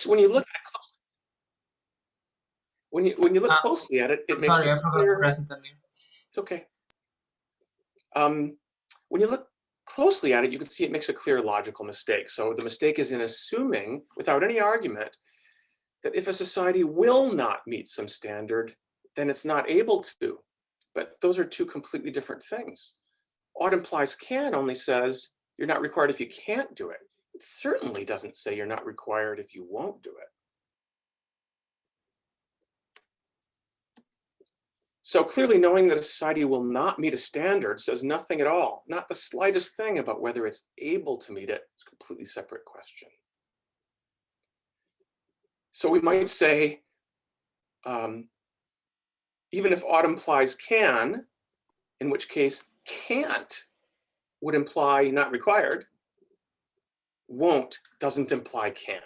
when you look at it, when you look closely at it, it I'm makes sorry, it I forgot to clear. press it on you. It's okay. When you look closely at it, you can see it makes a clear logical mistake. So the mistake is in assuming, without any argument, that if a society will not meet some standard, then it's not able to. But those are two completely different things. Ought implies can only says you're not required if you can't do it. It certainly doesn't say you're not required if you won't do it. So clearly knowing that a society will not meet a standard says nothing at all, not the slightest thing about whether it's able to meet it. It's a completely separate question. So we might say, even if ought implies can, in which case can't would imply not required, won't doesn't imply can't,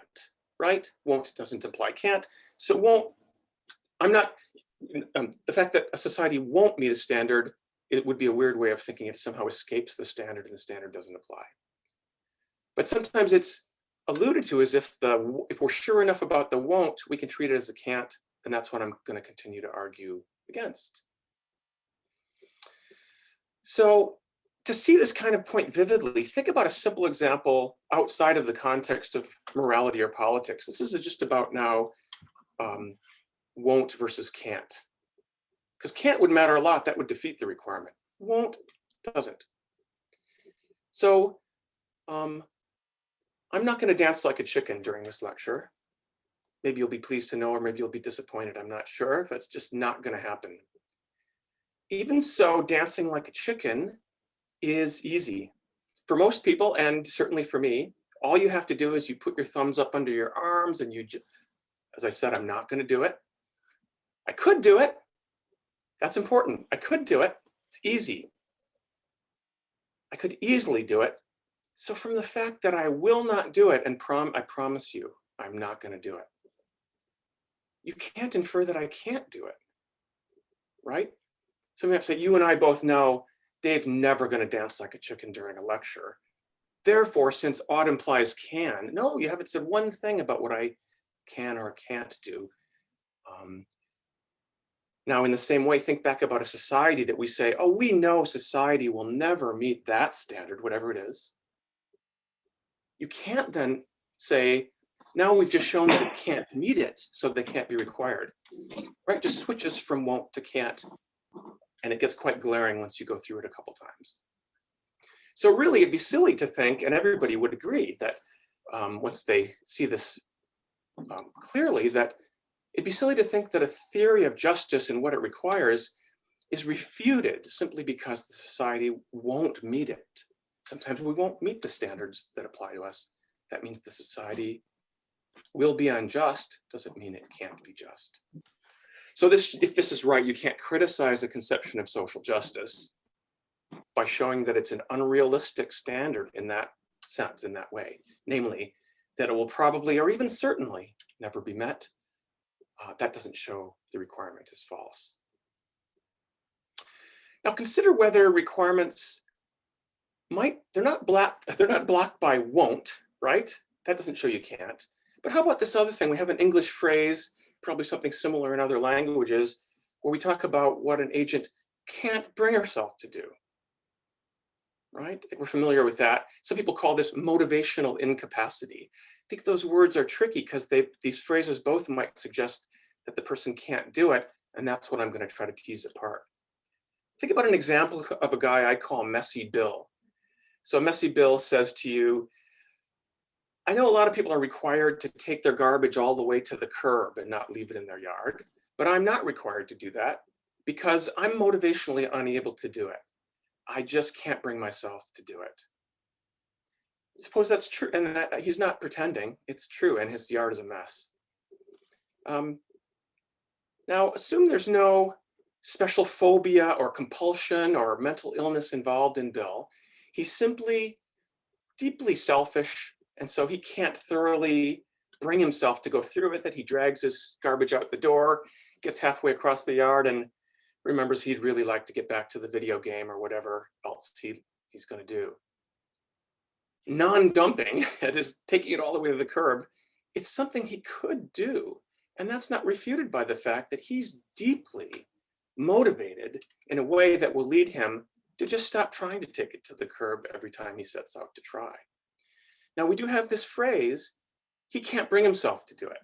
right? Won't doesn't imply can't. So won't, I'm not, the fact that a society won't meet a standard, it would be a weird way of thinking it somehow escapes the standard and the standard doesn't apply. But sometimes it's alluded to as if we're sure enough about the won't, we can treat it as a can't, and that's what I'm going to continue to argue against. So to see this kind of point vividly, think about a simple example outside of the context of morality or politics. This is just about now won't versus can't. Because can't would matter a lot, that would defeat the requirement. Won't doesn't. So I'm not going to dance like a chicken during this lecture. Maybe you'll be pleased to know, or maybe you'll be disappointed, I'm not sure. That's just not going to happen. Even so, dancing like a chicken is easy. For most people, and certainly for me, all you have to do is you put your thumbs up under your arms and you, as I said, I'm not going to do it. I could do it. That's important. I could do it. It's easy. I could easily do it. So from the fact that I will not do it, and I promise you, I'm not going to do it, you can't infer that I can't do it, right? So we have to say, you and I both know Dave's never going to dance like a chicken during a lecture. Therefore, since ought implies can, no, you haven't said one thing about what I can or can't do. Now, in the same way, think back about a society that we say, oh, we know society will never meet that standard, whatever it is. You can't then say, now we've just shown that it can't meet it, so they can't be required, right? Just switches from won't to can't, and it gets quite glaring once you go through it a couple times. So really, it'd be silly to think, and everybody would agree that once they see this clearly, that it'd be silly to think that a theory of justice and what it requires is refuted simply because the society won't meet it. Sometimes we won't meet the standards that apply to us. That means the society will be unjust, doesn't mean it can't be just. So if this is right, you can't criticize the conception of social justice by showing that it's an unrealistic standard in that sense, in that way, namely that it will probably or even certainly never be met. That doesn't show the requirement is false. Now consider whether requirements they're not blocked by won't, right? That doesn't show you can't. But how about this other thing? We have an English phrase, probably something similar in other languages, where we talk about what an agent can't bring herself to do, right? I think we're familiar with that. Some people call this motivational incapacity. I think those words are tricky because these phrases both might suggest that the person can't do it, and that's what I'm going to try to tease apart. Think about an example of a guy I call Messy Bill. So Messy Bill says to you, I know a lot of people are required to take their garbage all the way to the curb and not leave it in their yard, but I'm not required to do that because I'm motivationally unable to do it. I just can't bring myself to do it. Suppose that's true, and that he's not pretending, it's true, and his yard is a mess. Now, assume there's no special phobia or compulsion or mental illness involved in Bill. He's simply deeply selfish, and so he can't thoroughly bring himself to go through with it. He drags his garbage out the door, gets halfway across the yard, and remembers he'd really like to get back to the video game or whatever else he's going to do. Non-dumping, that is taking it all the way to the curb, it's something he could do. And that's not refuted by the fact that he's deeply motivated in a way that will lead him to just stop trying to take it to the curb every time he sets out to try. Now, we do have this phrase, he can't bring himself to do it.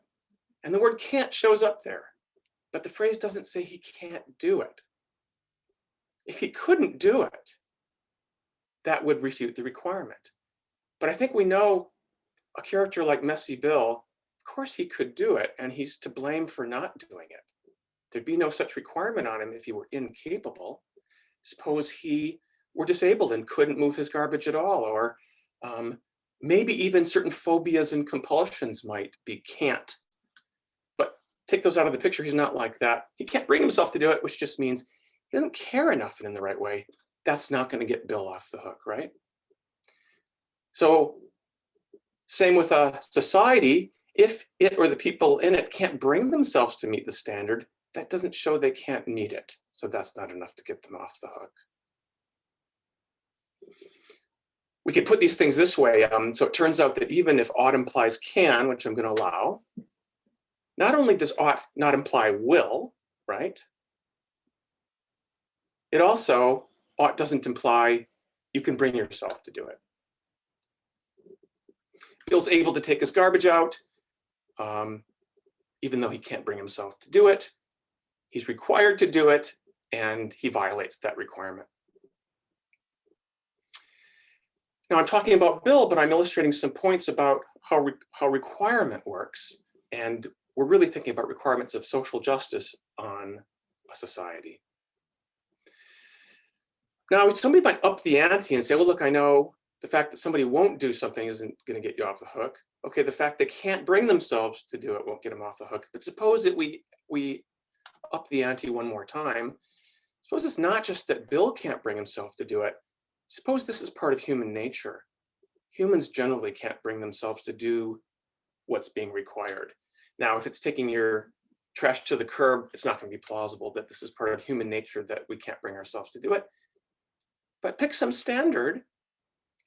And the word can't shows up there, but the phrase doesn't say he can't do it. If he couldn't do it, that would refute the requirement. But I think we know a character like Messy Bill, of course he could do it, and he's to blame for not doing it. There'd be no such requirement on him if he were incapable. Suppose he were disabled and couldn't move his garbage at all, or maybe even certain phobias and compulsions might be can't. But take those out of the picture, he's not like that. He can't bring himself to do it, which just means he doesn't care enough in the right way. That's not going to get Bill off the hook, right? So same with a society. If it or the people in it can't bring themselves to meet the standard, that doesn't show they can't meet it. So that's not enough to get them off the hook. We could put these things this way. So it turns out that even if ought implies can, which I'm going to allow, not only does ought not imply will, right? It also, ought doesn't imply you can bring yourself to do it. Bill's able to take his garbage out, even though he can't bring himself to do it. He's required to do it, and he violates that requirement. Now I'm talking about Bill, but I'm illustrating some points about how requirement works. And we're really thinking about requirements of social justice on a society. Now, somebody might up the ante and say, well, look, I know the fact that somebody won't do something isn't going to get you off the hook. Okay, the fact they can't bring themselves to do it won't get them off the hook. But suppose that we up the ante one more time. Suppose it's not just that Bill can't bring himself to do it. Suppose this is part of human nature. Humans generally can't bring themselves to do what's being required. Now, if it's taking your trash to the curb, it's not going to be plausible that this is part of human nature that we can't bring ourselves to do it. But pick some standard,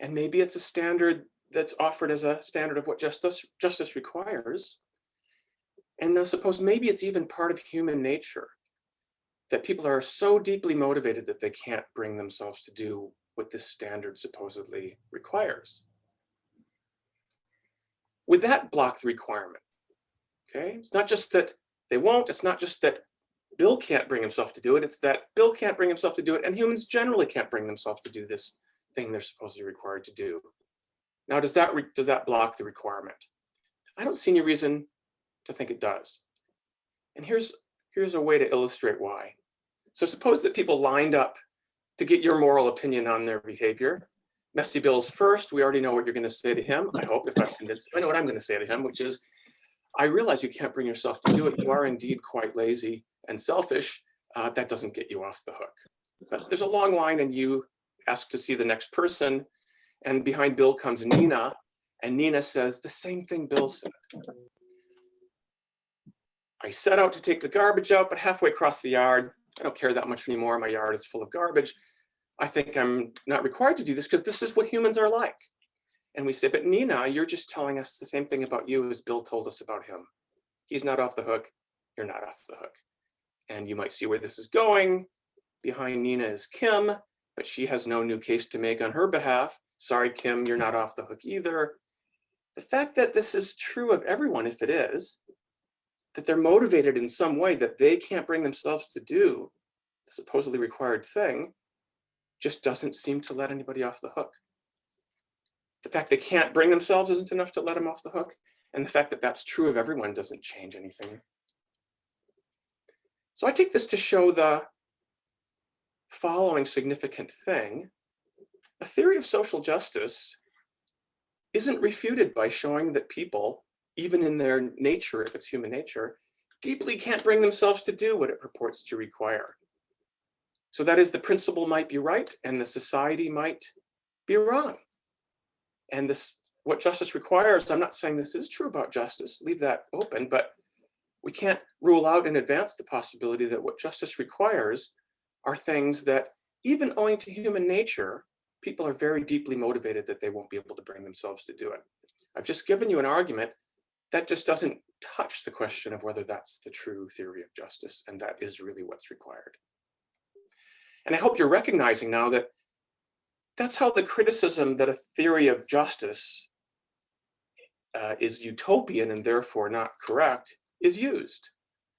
and maybe it's a standard that's offered as a standard of what justice requires. And now suppose maybe it's even part of human nature that people are so deeply motivated that they can't bring themselves to do what this standard supposedly requires. Would that block the requirement? Okay, it's not just that they won't, it's not just that Bill can't bring himself to do it, it's that Bill can't bring himself to do it, and humans generally can't bring themselves to do this thing they're supposedly required to do. Now, does that block the requirement? I don't see any reason to think it does. And here's a way to illustrate why. So suppose that people lined up to get your moral opinion on their behavior. Messy Bill's first. We already know what you're going to say to him. I hope, if I'm convinced, I know what I'm going to say to him, which is, I realize you can't bring yourself to do it. You are indeed quite lazy and selfish. That doesn't get you off the hook. But there's a long line, and you ask to see the next person. And behind Bill comes Nina, and Nina says the same thing Bill said. I set out to take the garbage out, but halfway across the yard, I don't care that much anymore. My yard is full of garbage. I think I'm not required to do this because this is what humans are like. And we say, but Nina, you're just telling us the same thing about you as Bill told us about him. He's not off the hook. You're not off the hook. And you might see where this is going. Behind Nina is Kim, but she has no new case to make on her behalf. Sorry, Kim, you're not off the hook either. The fact that this is true of everyone, if it is, that they're motivated in some way that they can't bring themselves to do the supposedly required thing, just doesn't seem to let anybody off the hook. The fact they can't bring themselves isn't enough to let them off the hook. And the fact that that's true of everyone doesn't change anything. So I take this to show the following significant thing. A theory of social justice isn't refuted by showing that people, even in their nature, if it's human nature, deeply can't bring themselves to do what it purports to require. So that is, the principle might be right and the society might be wrong. And this, what justice requires, I'm not saying this is true about justice, leave that open, but we can't rule out in advance the possibility that what justice requires are things that, even owing to human nature, people are very deeply motivated that they won't be able to bring themselves to do it. I've just given you an argument that just doesn't touch the question of whether that's the true theory of justice, and that is really what's required. And I hope you're recognizing now that that's how the criticism that a theory of justice is utopian and therefore not correct is used.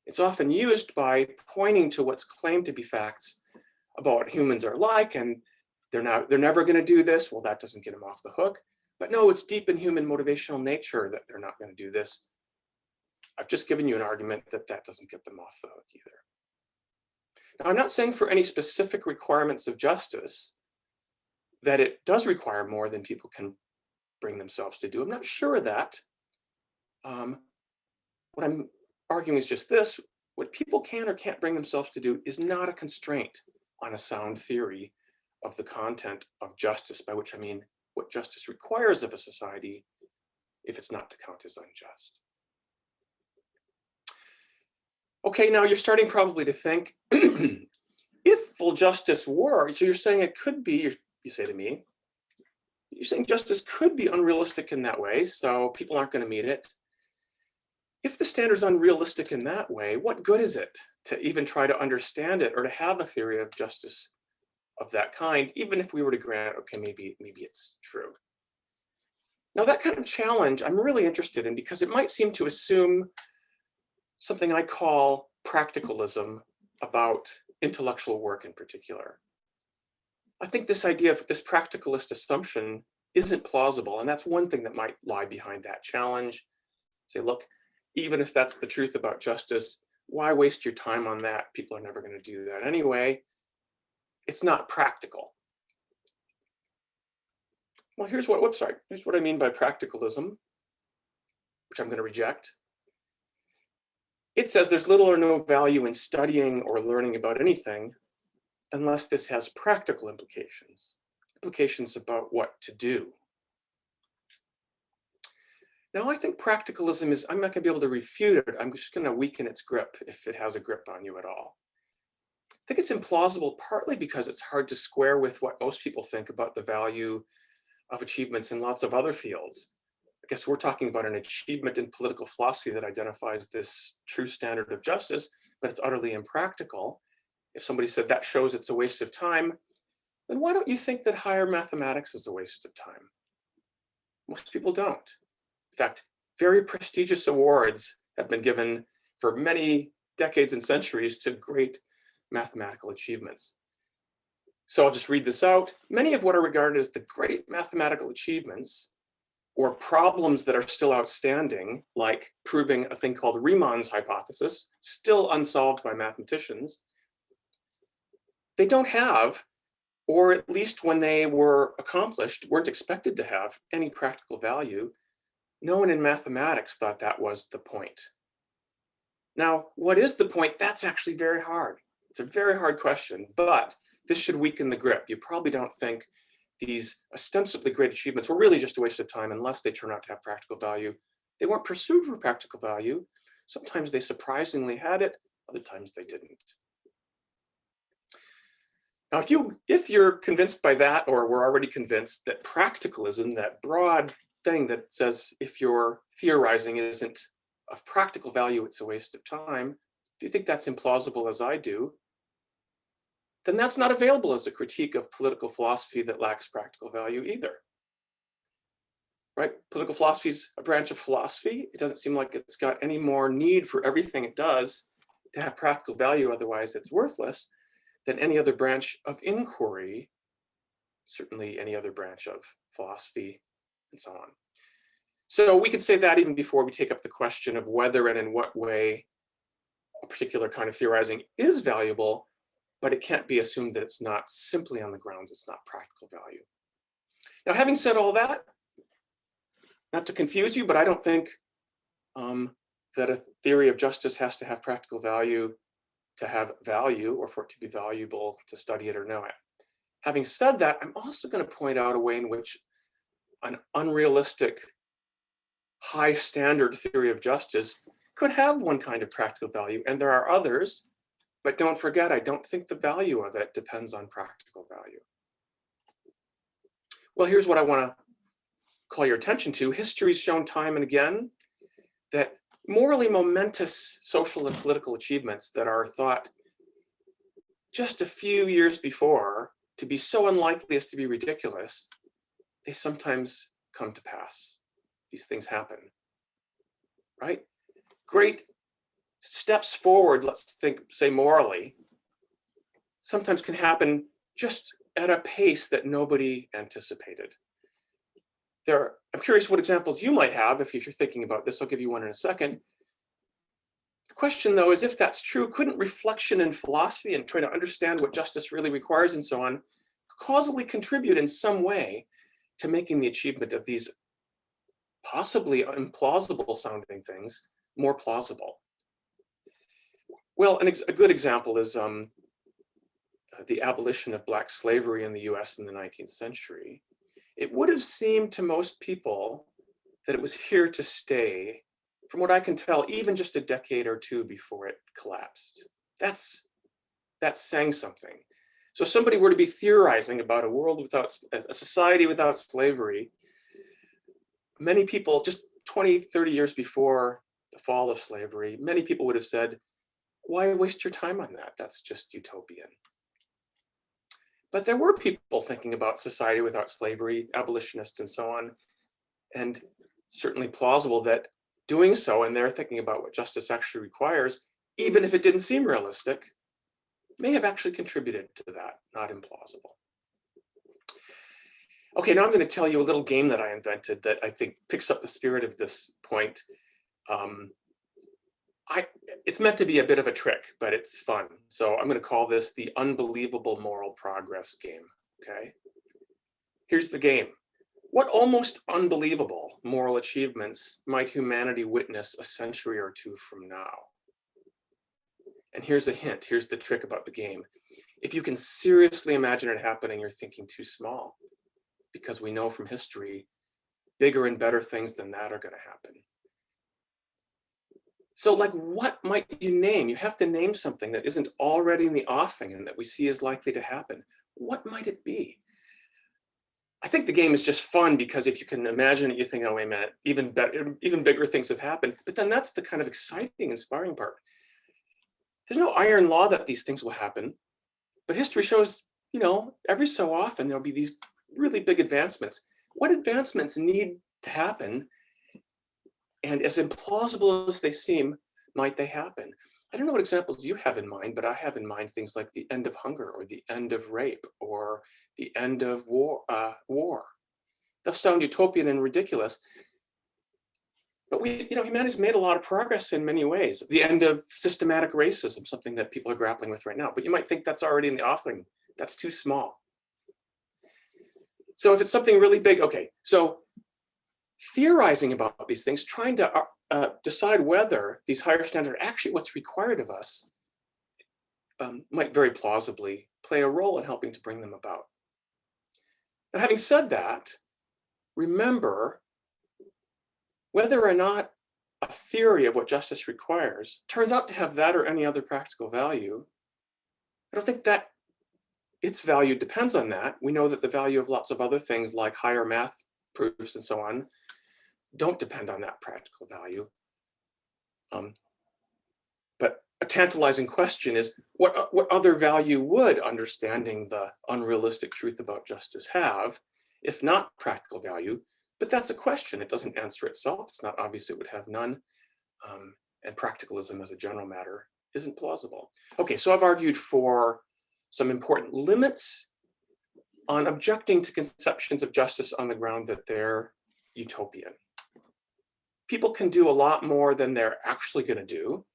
It's often used by pointing to what's claimed to be facts about what humans are like, and they're never going to do this. Well, that doesn't get them off the hook. But no, it's deep in human motivational nature that they're not going to do this. I've just given you an argument that that doesn't get them off the hook either. Now, I'm not saying for any specific requirements of justice that it does require more than people can bring themselves to do. I'm not sure of that. What I'm arguing is just this: what people can or can't bring themselves to do is not a constraint on a sound theory of the content of justice, by which I mean what justice requires of a society if it's not to count as unjust. Okay, now you're starting probably to think, if full justice were, so you're saying it could be, you say to me, you're saying justice could be unrealistic in that way, so people aren't going to meet it. If the standard's unrealistic in that way, what good is it to even try to understand it or to have a theory of justice of that kind, even if we were to grant, okay, maybe it's true. Now that kind of challenge I'm really interested in because it might seem to assume something I call practicalism about intellectual work in particular. I think this idea of this practicalist assumption isn't plausible, and that's one thing that might lie behind that challenge. Say, look, even if that's the truth about justice, why waste your time on that? People are never going to do that anyway. It's not practical. Well, here's what I mean by practicalism, which I'm going to reject. It says there's little or no value in studying or learning about anything unless this has practical implications about what to do. Now, I think practicalism is, I'm not going to be able to refute it. I'm just going to weaken its grip if it has a grip on you at all. I think it's implausible partly because it's hard to square with what most people think about the value of achievements in lots of other fields. I guess we're talking about an achievement in political philosophy that identifies this true standard of justice, but it's utterly impractical. If somebody said that shows it's a waste of time, then why don't you think that higher mathematics is a waste of time? Most people don't. In fact, very prestigious awards have been given for many decades and centuries to great mathematical achievements. So I'll just read this out. Many of what are regarded as the great mathematical achievements or problems that are still outstanding, like proving a thing called Riemann's hypothesis, still unsolved by mathematicians, they don't have, or at least when they were accomplished, weren't expected to have any practical value. No one in mathematics thought that was the point. Now, what is the point? That's actually very hard. It's a very hard question, but this should weaken the grip. You probably don't think these ostensibly great achievements were really just a waste of time unless they turn out to have practical value. They weren't pursued for practical value. Sometimes they surprisingly had it, other times they didn't. Now, if you're convinced by that, or were already convinced that practicalism, that broad thing that says if your theorizing isn't of practical value, it's a waste of time, if you think that's implausible as I do, then that's not available as a critique of political philosophy that lacks practical value either. Right? Political philosophy is a branch of philosophy. It doesn't seem like it's got any more need for everything it does to have practical value, otherwise it's worthless, than any other branch of inquiry, certainly any other branch of philosophy, and so on. So we could say that even before we take up the question of whether and in what way a particular kind of theorizing is valuable, but it can't be assumed that it's not simply on the grounds it's not practical value. Now, having said all that, not to confuse you, but I don't think that a theory of justice has to have practical value to have value, or for it to be valuable to study it or know it. Having said that, I'm also going to point out a way in which an unrealistic, high standard theory of justice could have one kind of practical value, and there are others. But don't forget, I don't think the value of it depends on practical value. Well, here's what I want to call your attention to. History's shown time and again that morally momentous social and political achievements that are thought just a few years before to be so unlikely as to be ridiculous, they sometimes come to pass. These things happen, right? Great steps forward, let's think, say morally, sometimes can happen just at a pace that nobody anticipated. I'm curious what examples you might have if you're thinking about this. I'll give you one in a second. The question, though, is if that's true, couldn't reflection and philosophy and trying to understand what justice really requires and so on causally contribute in some way to making the achievement of these possibly implausible sounding things more plausible? Well, a good example is the abolition of Black slavery in the US in the 19th century. It would have seemed to most people that it was here to stay, from what I can tell, even just a decade or two before it collapsed. That's saying something. So if somebody were to be theorizing about a world without, a society without slavery, many people, just 20, 30 years before the fall of slavery, many people would have said, why waste your time on that? That's just utopian. But there were people thinking about society without slavery, abolitionists and so on, and certainly plausible that doing so, and they're thinking about what justice actually requires, even if it didn't seem realistic, may have actually contributed to that, not implausible. Okay, now I'm going to tell you a little game that I invented that I think picks up the spirit of this point. It's meant to be a bit of a trick, but it's fun. So I'm going to call this the Unbelievable Moral Progress game, okay? Here's the game. What almost unbelievable moral achievements might humanity witness a century or two from now? And here's a hint, here's the trick about the game. If you can seriously imagine it happening, you're thinking too small, because we know from history, bigger and better things than that are going to happen. So like, what might you name? You have to name something that isn't already in the offing and that we see is likely to happen. What might it be? I think the game is just fun because if you can imagine it, you think, oh, wait a minute, even better, even bigger things have happened. But then that's the kind of exciting, inspiring part. There's no iron law that these things will happen, but history shows, you know, every so often there'll be these really big advancements. What advancements need to happen? And as implausible as they seem, might they happen? I don't know what examples you have in mind, but I have in mind things like the end of hunger or the end of rape or the end of war. They'll sound utopian and ridiculous, but humanity's made a lot of progress in many ways. The end of systematic racism, something that people are grappling with right now, but you might think that's already in the offing. That's too small. So if it's something really big, okay, so theorizing about these things, trying to decide whether these higher standards are actually what's required of us, might very plausibly play a role in helping to bring them about. Now, having said that, remember, whether or not a theory of what justice requires turns out to have that or any other practical value, I don't think that its value depends on that. We know that the value of lots of other things like higher math proofs and so on don't depend on that practical value. But a tantalizing question is, what other value would understanding the unrealistic truth about justice have, if not practical value? But that's a question. It doesn't answer itself. It's not obvious it would have none. And practicalism as a general matter isn't plausible. Okay, so I've argued for some important limits on objecting to conceptions of justice on the ground that they're utopian. People can do a lot more than they're actually going to do,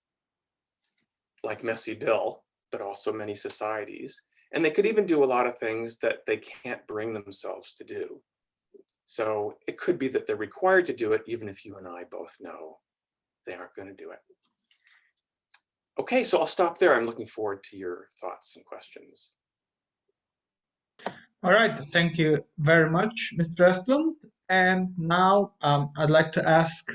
like Messy Bill, but also many societies. And they could even do a lot of things that they can't bring themselves to do. So it could be that they're required to do it, even if you and I both know they aren't going to do it. Okay, so I'll stop there. I'm looking forward to your thoughts and questions. All right, thank you very much, Mr. Estlund. And now I'd like to ask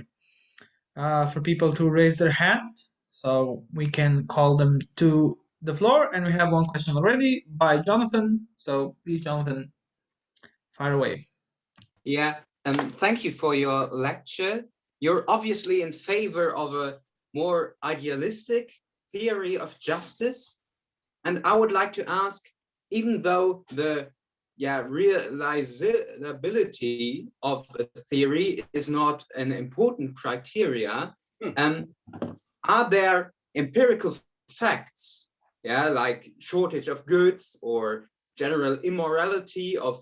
for people to raise their hand so we can call them to the floor. And we have one question already by Jonathan. So please, Jonathan, fire away. Yeah, thank you for your lecture. you're obviously in favor of a more idealistic theory of justice. And I would like to ask, even though the realizability of a theory is not an important criteria, are there empirical facts, like shortage of goods or general immorality of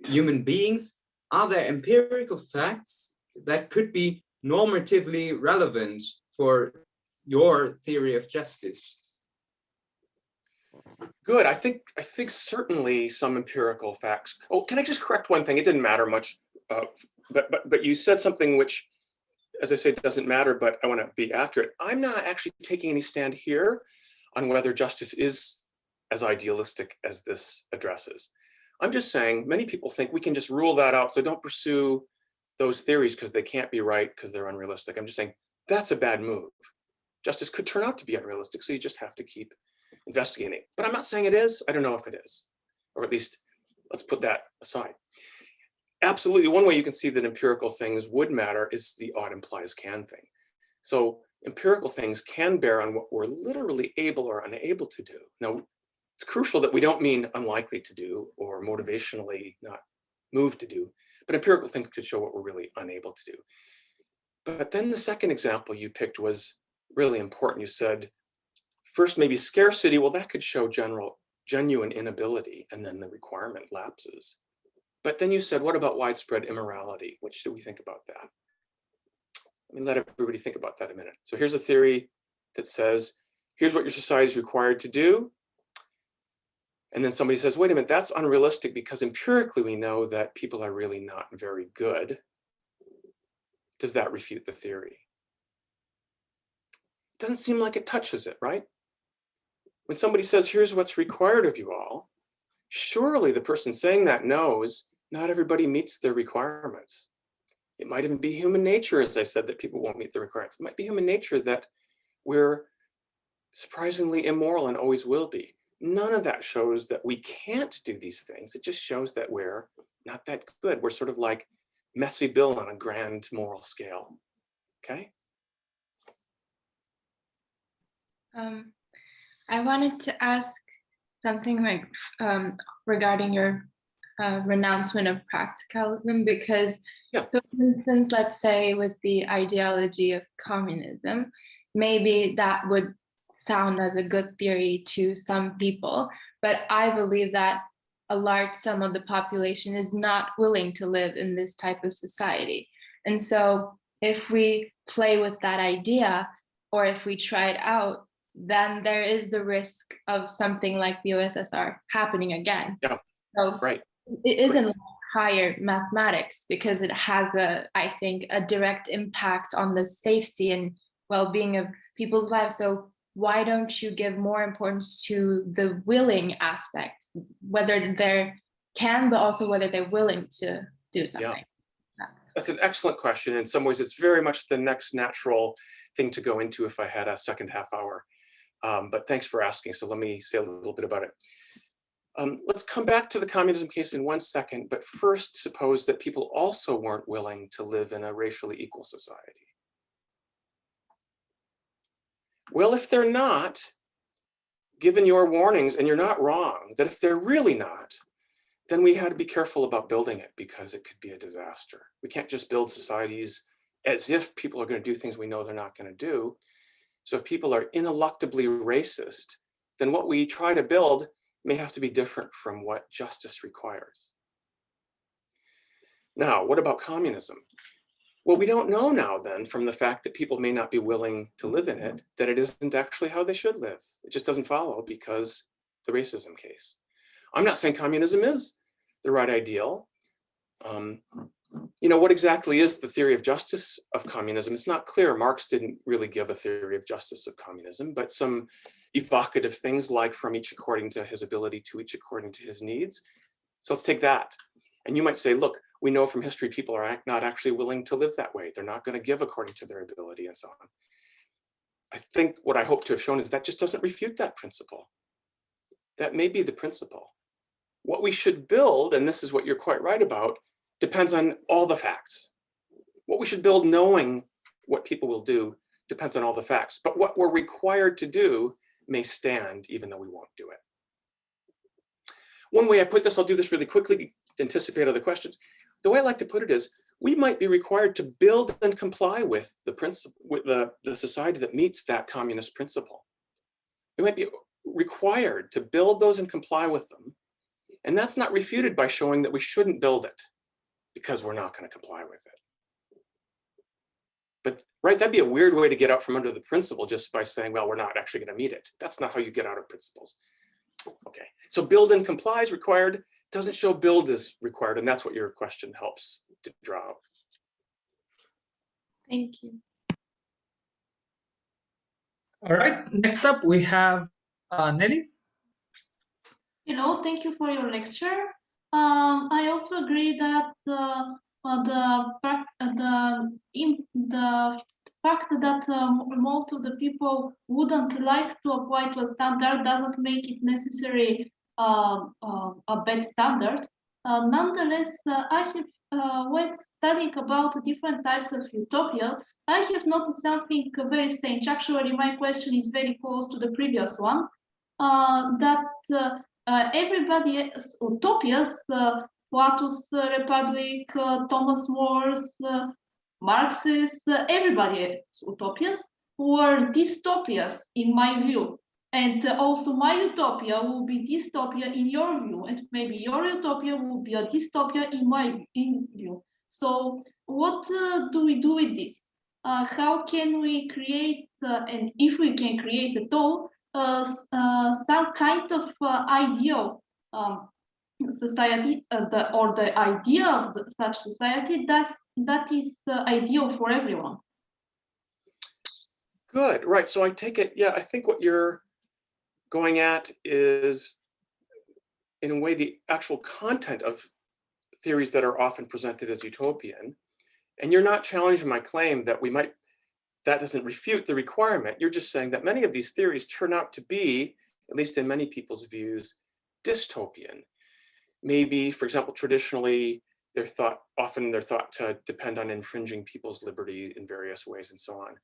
human beings? Are there empirical facts that could be normatively relevant for your theory of justice? Good. I think certainly some empirical facts. Oh, can I just correct one thing? It didn't matter much, but you said something which, as I say, doesn't matter, but I want to be accurate. I'm not actually taking any stand here on whether justice is as idealistic as this addresses. I'm just saying many people think we can just rule that out, so don't pursue those theories because they can't be right because they're unrealistic. I'm just saying that's a bad move. Justice could turn out to be unrealistic, so you just have to keep investigating. But I'm not saying it is. I don't know if it is, or at least let's put that aside. Absolutely, one way you can see that empirical things would matter is the ought implies can thing. So empirical things can bear on what we're literally able or unable to do. Now, it's crucial that we don't mean unlikely to do or motivationally not moved to do, but empirical things could show what we're really unable to do. But then the second example you picked was really important. You said, first, maybe scarcity. Well, that could show genuine inability, and then the requirement lapses. But then you said, what about widespread immorality? What should we think about that? Let me let everybody think about that a minute. So here's a theory that says, here's what your society is required to do. And then somebody says, wait a minute, that's unrealistic because empirically we know that people are really not very good. Does that refute the theory? It doesn't seem like it touches it, right? When somebody says, here's what's required of you all, surely the person saying that knows not everybody meets their requirements. It might even be human nature, as I said, that people won't meet the requirements. It might be human nature that we're surprisingly immoral and always will be. None of that shows that we can't do these things. It just shows that we're not that good. We're sort of like messy Bill on a grand moral scale, okay? I wanted to ask something like regarding your renouncement of practicalism, because so for instance, let's say with the ideology of communism, maybe that would sound as a good theory to some people, but I believe that a large sum of the population is not willing to live in this type of society. And so if we play with that idea, or if we try it out, then there is the risk of something like the USSR happening again. Yeah. So right. It isn't like higher mathematics, because it has I think, a direct impact on the safety and well-being of people's lives. So why don't you give more importance to the willing aspect, whether they're can, but also whether they're willing to do something? Yeah. That's an excellent question. In some ways, it's very much the next natural thing to go into if I had a second half hour. But thanks for asking. So let me say a little bit about it. Let's come back to the communism case in 1 second, but first suppose that people also weren't willing to live in a racially equal society. Well, if they're not, given your warnings, and you're not wrong, that if they're really not, then we had to be careful about building it because it could be a disaster. We can't just build societies as if people are going to do things we know they're not going to do. So if people are ineluctably racist, then what we try to build may have to be different from what justice requires. Now, what about communism? Well, we don't know now then, from the fact that people may not be willing to live in it, that it isn't actually how they should live. It just doesn't follow because the racism case. I'm not saying communism is the right ideal. What exactly is the theory of justice of communism? It's not clear. Marx didn't really give a theory of justice of communism, but some evocative things like from each according to his ability to each according to his needs. So let's take that. And you might say, look, we know from history people are not actually willing to live that way. They're not going to give according to their ability and so on. I think what I hope to have shown is that just doesn't refute that principle. That may be the principle. What we should build, and this is what you're quite right about, depends on all the facts. What we should build knowing what people will do depends on all the facts, but what we're required to do may stand even though we won't do it. One way I put this, I'll do this really quickly to anticipate other questions. The way I like to put it is, we might be required to build and comply with the principle, with the society that meets that communist principle. We might be required to build those and comply with them. And that's not refuted by showing that we shouldn't build it because we're not going to comply with it. But right, that'd be a weird way to get out from under the principle just by saying, well, we're not actually going to meet it. That's not how you get out of principles. Okay, so build and comply is required, doesn't show build is required, and that's what your question helps to draw out. Thank you. All right, next up we have Nelly. Hello, thank you for your lecture. I also agree that the fact that most of the people wouldn't like to apply to a standard doesn't make it necessarily a bad standard. Nonetheless, I have, when studying about different types of utopia, I have noticed something very strange. Actually, my question is very close to the previous one, that everybody's utopias, Plato's Republic, Thomas More's, Marx's, everybody's utopias were dystopias in my view. And also my utopia will be dystopia in your view, and maybe your utopia will be a dystopia in my view. So what do we do with this? How can we create, and if we can create at all, some kind of ideal society, or the idea of such society that is ideal for everyone? Good, right, so I take it, yeah, I think what you're going at is, in a way, the actual content of theories that are often presented as utopian. And you're not challenging my claim that we might, that doesn't refute the requirement. You're just saying that many of these theories turn out to be, at least in many people's views, dystopian. Maybe, for example, traditionally, often they're thought to depend on infringing people's liberty in various ways and so on.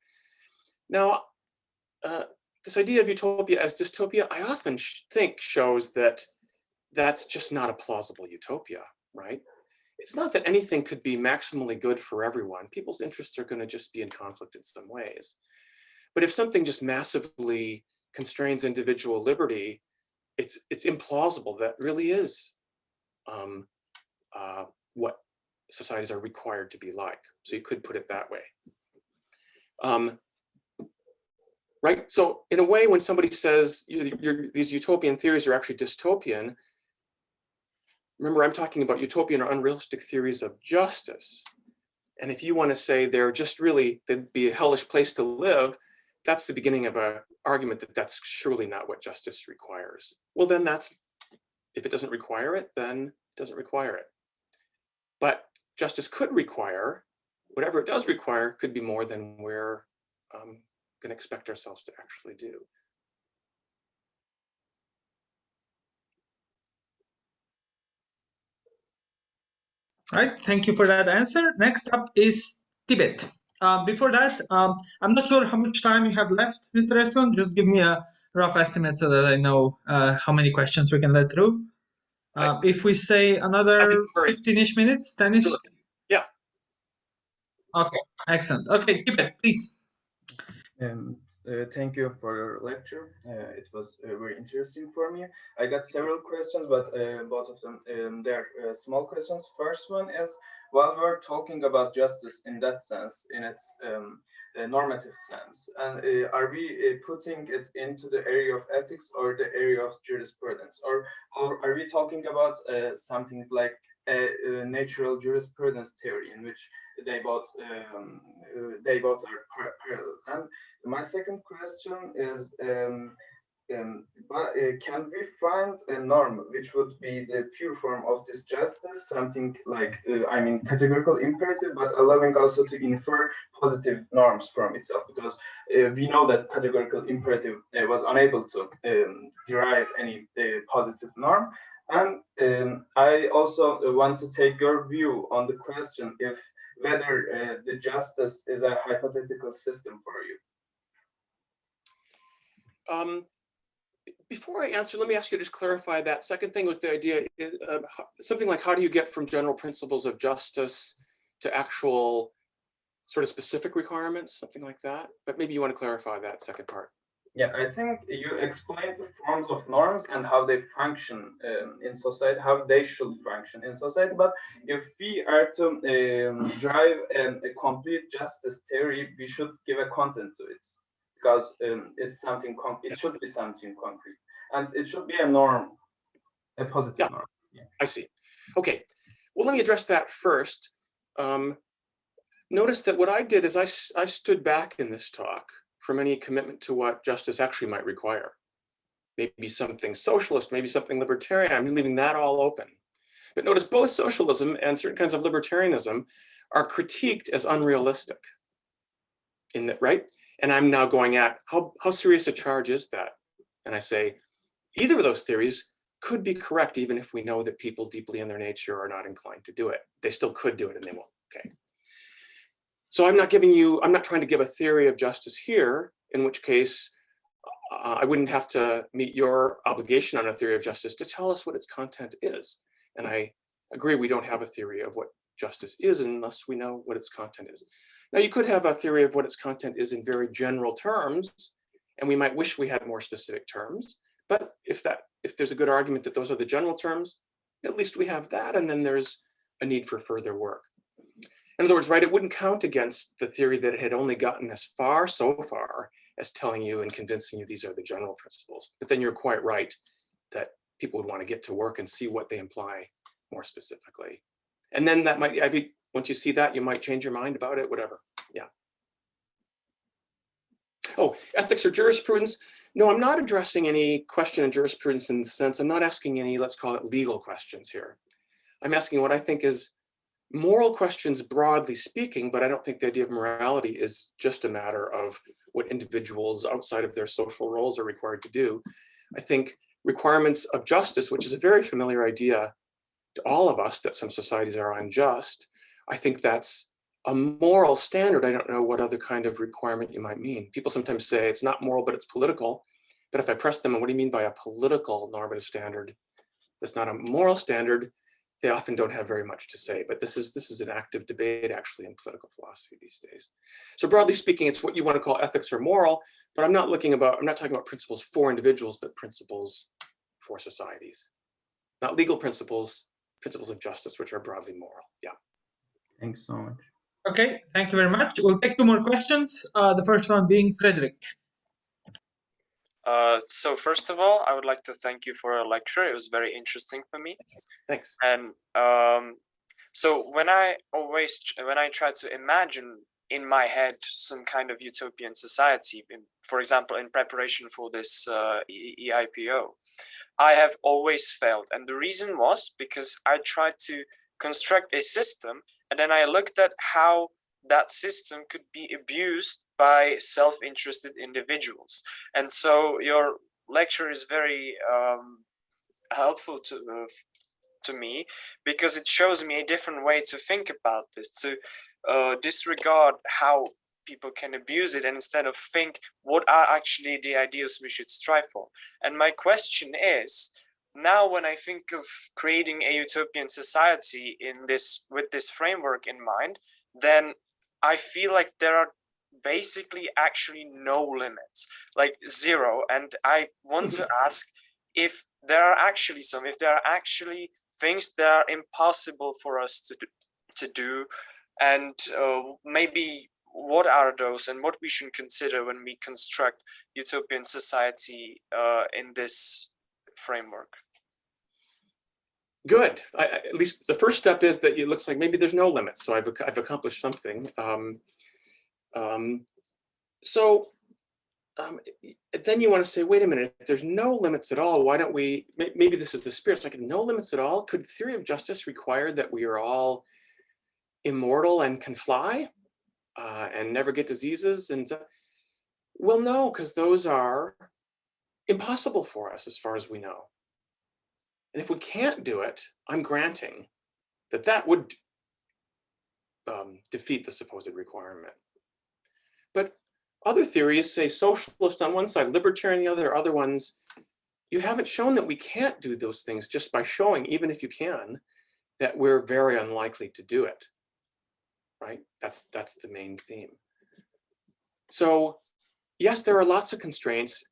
Now, this idea of utopia as dystopia, I often think shows that that's just not a plausible utopia, right? It's not that anything could be maximally good for everyone. People's interests are going to just be in conflict in some ways. But if something just massively constrains individual liberty, it's implausible that really is what societies are required to be like. So you could put it that way. Right? So in a way, when somebody says these utopian theories are actually dystopian, remember, I'm talking about utopian or unrealistic theories of justice. And if you want to say they're just really, they'd be a hellish place to live, that's the beginning of an argument that that's surely not what justice requires. Well, then that's, if it doesn't require it, then it doesn't require it. But justice could require, whatever it does require, could be more than we're going to expect ourselves to actually do. Right, thank you for that answer. Next up is Tibet. Before that, I'm not sure how much time you have left, Mr. Estlund. Just give me a rough estimate so that I know how many questions we can let through. If we say another 15-ish minutes, 10-ish? Sure. Yeah. Okay, excellent. Okay, Tibet, please. Thank you for your lecture. It was very interesting for me. I got several questions, but both of them, they're small questions. First one is, while we're talking about justice in that sense, in its normative sense, and are we putting it into the area of ethics or the area of jurisprudence, or are we talking about something like a natural jurisprudence theory in which they both are parallel? And my second question is, can we find a norm which would be the pure form of this justice, something like, I mean, categorical imperative, but allowing also to infer positive norms from itself? Because we know that categorical imperative was unable to derive any positive norm. And I also want to take your view on the question, if whether the justice is a hypothetical system for you. Before I answer, let me ask you to just clarify that. Second thing was the idea, something like how do you get from general principles of justice to actual sort of specific requirements, something like that. But maybe you want to clarify that second part. Yeah, I think you explained the forms of norms and how they function in society, how they should function in society. But if we are to drive a complete justice theory, we should give a content to it, because it's something. It should be something concrete, and it should be a norm, a positive norm. Yeah. I see. Okay. Well, let me address that first. Notice that what I did is I stood back in this talk from any commitment to what justice actually might require. Maybe something socialist, maybe something libertarian. I'm leaving that all open. But notice both socialism and certain kinds of libertarianism are critiqued as unrealistic. In that, right? And I'm now going at how serious a charge is that? And I say, either of those theories could be correct, even if we know that people deeply in their nature are not inclined to do it. They still could do it and they won't. Okay. So I'm not trying to give a theory of justice here, in which case I wouldn't have to meet your obligation on a theory of justice to tell us what its content is. And I agree, we don't have a theory of what justice is unless we know what its content is. Now, you could have a theory of what its content is in very general terms, and we might wish we had more specific terms. But if there's a good argument that those are the general terms, at least we have that, and then there's a need for further work. In other words, right, it wouldn't count against the theory that it had only gotten so far as telling you and convincing you these are the general principles. But then you're quite right that people would want to get to work and see what they imply more specifically. And then that might, once you see that, you might change your mind about it, whatever. Yeah. Oh, ethics or jurisprudence? No, I'm not addressing any question in jurisprudence in the sense, I'm not asking any, let's call it legal questions here. I'm asking what I think is moral questions broadly speaking, but I don't think the idea of morality is just a matter of what individuals outside of their social roles are required to do. I think requirements of justice, which is a very familiar idea to all of us, that some societies are unjust, I think that's a moral standard. I don't know what other kind of requirement you might mean. People sometimes say it's not moral, but it's political. But if I press them, what do you mean by a political normative standard? That's not a moral standard. They often don't have very much to say, but this is an active debate actually in political philosophy these days. So broadly speaking, it's what you want to call ethics or moral, but I'm not talking about principles for individuals, but principles for societies. Not legal principles, principles of justice, which are broadly moral. Yeah. Thanks so much. Okay, thank you very much. We'll take two more questions. The first one being Frederick. So first of all, I would like to thank you for a lecture. It was very interesting for me. Thanks. And so when I try to imagine in my head some kind of utopian society, for example, in preparation for this EIPO, I have always failed. And the reason was because I tried to construct a system, and then I looked at how that system could be abused by self-interested individuals. And so your lecture is very helpful to me, because it shows me a different way to think about this, to disregard how people can abuse it, and instead of think what are actually the ideals we should strive for. And my question is, now when I think of creating a utopian society with this framework in mind, then I feel like there are basically actually no limits, like zero. And I want to ask if there are actually things that are impossible for us to do, and maybe what are those, and what we should consider when we construct utopian society in this framework. Good. At least the first step is that it looks like maybe there's no limits. So I've accomplished something. Then you want to say, wait a minute, if there's no limits at all, why don't we, maybe this is the spirit, it's like no limits at all. Could the theory of justice require that we are all immortal and can fly and never get diseases? And well, no, because those are impossible for us as far as we know. And if we can't do it, I'm granting that would defeat the supposed requirement. But other theories, say socialist on one side, libertarian on the other, other ones, you haven't shown that we can't do those things just by showing, even if you can, that we're very unlikely to do it, right? That's the main theme. So yes, there are lots of constraints.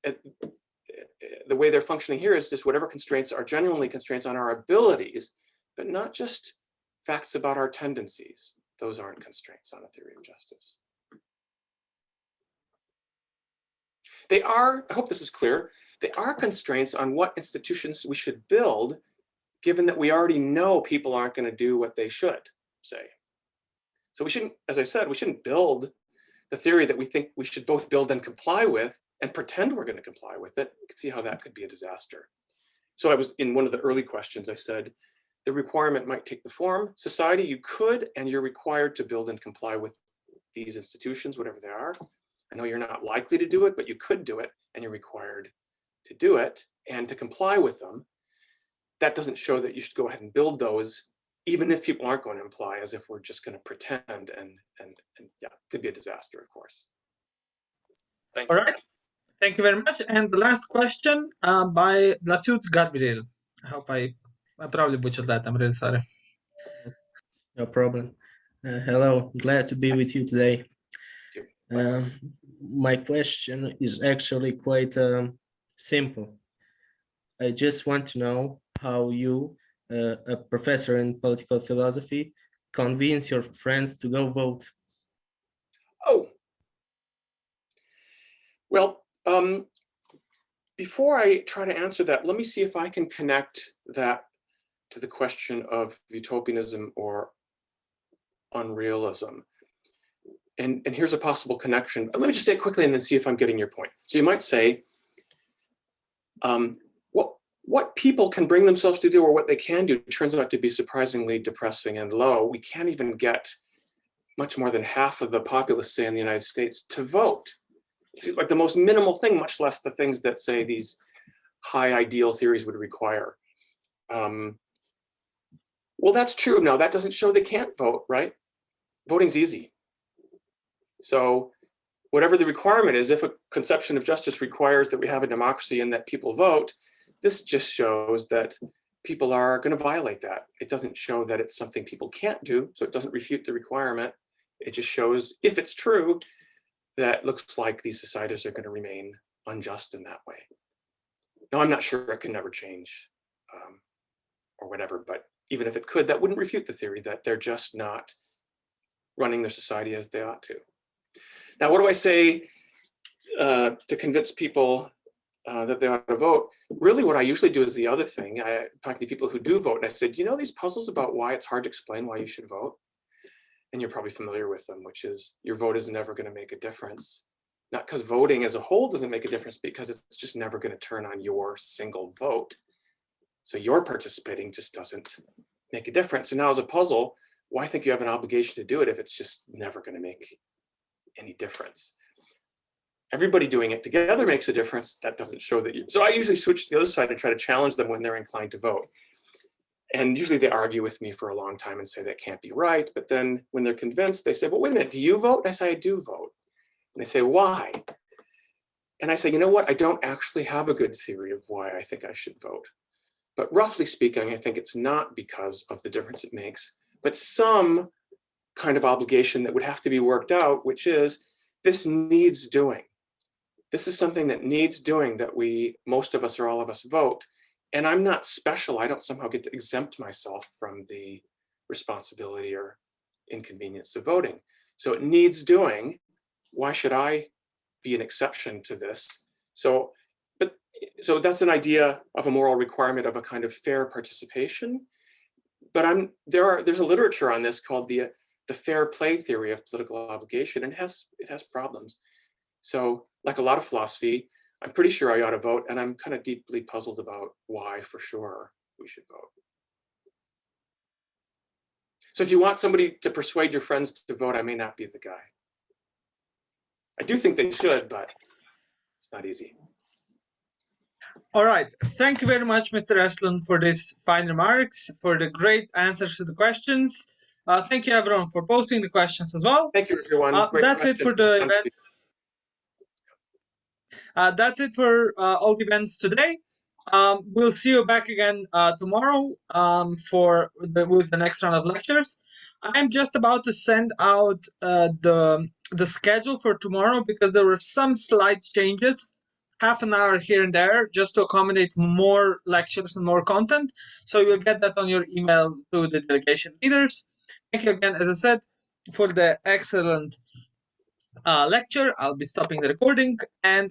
The way they're functioning here is just whatever constraints are genuinely constraints on our abilities, but not just facts about our tendencies. Those aren't constraints on a theory of justice. They are, I hope this is clear, they are constraints on what institutions we should build, given that we already know people aren't going to do what they should, say. So we shouldn't, as I said, we shouldn't build the theory that we think we should both build and comply with and pretend we're going to comply with it. You can see how that could be a disaster. So I was, in one of the early questions, I said, the requirement might take the form, society, you could, and you're required to build and comply with these institutions, whatever they are. I know you're not likely to do it, but you could do it, and you're required to do it and to comply with them. That doesn't show that you should go ahead and build those, even if people aren't going to imply, as if we're just going to pretend, and yeah, could be a disaster, of course. Thank you. All right. Thank you very much. And the last question by Blasut Gabriel. I hope I probably butchered that. I'm really sorry. No problem. Hello, glad to be with you today. My question is actually quite simple. I just want to know how you, a professor in political philosophy, convince your friends to go vote. Oh, well, before I try to answer that, let me see if I can connect that to the question of utopianism or unrealism. And here's a possible connection. Let me just say it quickly and then see if I'm getting your point. So you might say, what people can bring themselves to do or what they can do turns out to be surprisingly depressing and low. We can't even get much more than half of the populace, say, in the United States to vote. It's like the most minimal thing, much less the things that, say, these high ideal theories would require. Well, that's true. Now, that doesn't show they can't vote, right? Voting's easy. So whatever the requirement is, if a conception of justice requires that we have a democracy and that people vote, this just shows that people are going to violate that. It doesn't show that it's something people can't do, so it doesn't refute the requirement. It just shows, if it's true, that looks like these societies are going to remain unjust in that way. Now, I'm not sure it can never change or whatever, but even if it could, that wouldn't refute the theory that they're just not running their society as they ought to. Now, what do I say to convince people that they ought to vote? Really, what I usually do is the other thing. I talk to people who do vote, and I say, do you know these puzzles about why it's hard to explain why you should vote? And you're probably familiar with them, which is your vote is never going to make a difference. Not because voting as a whole doesn't make a difference, because it's just never going to turn on your single vote. So your participating just doesn't make a difference. So now as a puzzle, why think you have an obligation to do it if it's just never going to make any difference? Everybody doing it together makes a difference. That doesn't show that you. So I usually switch to the other side and try to challenge them when they're inclined to vote. And usually they argue with me for a long time and say that can't be right. But then when they're convinced, they say, well, wait a minute, do you vote? And I say, I do vote. And they say, why? And I say, you know what? I don't actually have a good theory of why I think I should vote. But roughly speaking, I think it's not because of the difference it makes, but some kind of obligation that would have to be worked out, which is this needs doing. This is something that needs doing, that most of us or all of us vote. And I'm not special. I don't somehow get to exempt myself from the responsibility or inconvenience of voting. So it needs doing. Why should I be an exception to this? So that's an idea of a moral requirement of a kind of fair participation. But there's a literature on this called the fair play theory of political obligation, and it has problems. So like a lot of philosophy, I'm pretty sure I ought to vote, and I'm kind of deeply puzzled about why for sure we should vote. So if you want somebody to persuade your friends to vote, I may not be the guy. I do think they should, but it's not easy. All right. Thank you very much, Mr. Estlund, for these fine remarks, for the great answers to the questions. Thank you, everyone, for posting the questions as well. Thank you, everyone. Great That's it for the questions. event. That's it for all the events today. We'll see you back again tomorrow with the next round of lectures. I'm just about to send out the schedule for tomorrow because there were some slight changes, half an hour here and there, just to accommodate more lectures and more content. So you'll get that on your email to the delegation leaders. Thank you again, as I said, for the excellent lecture. I'll be stopping the recording and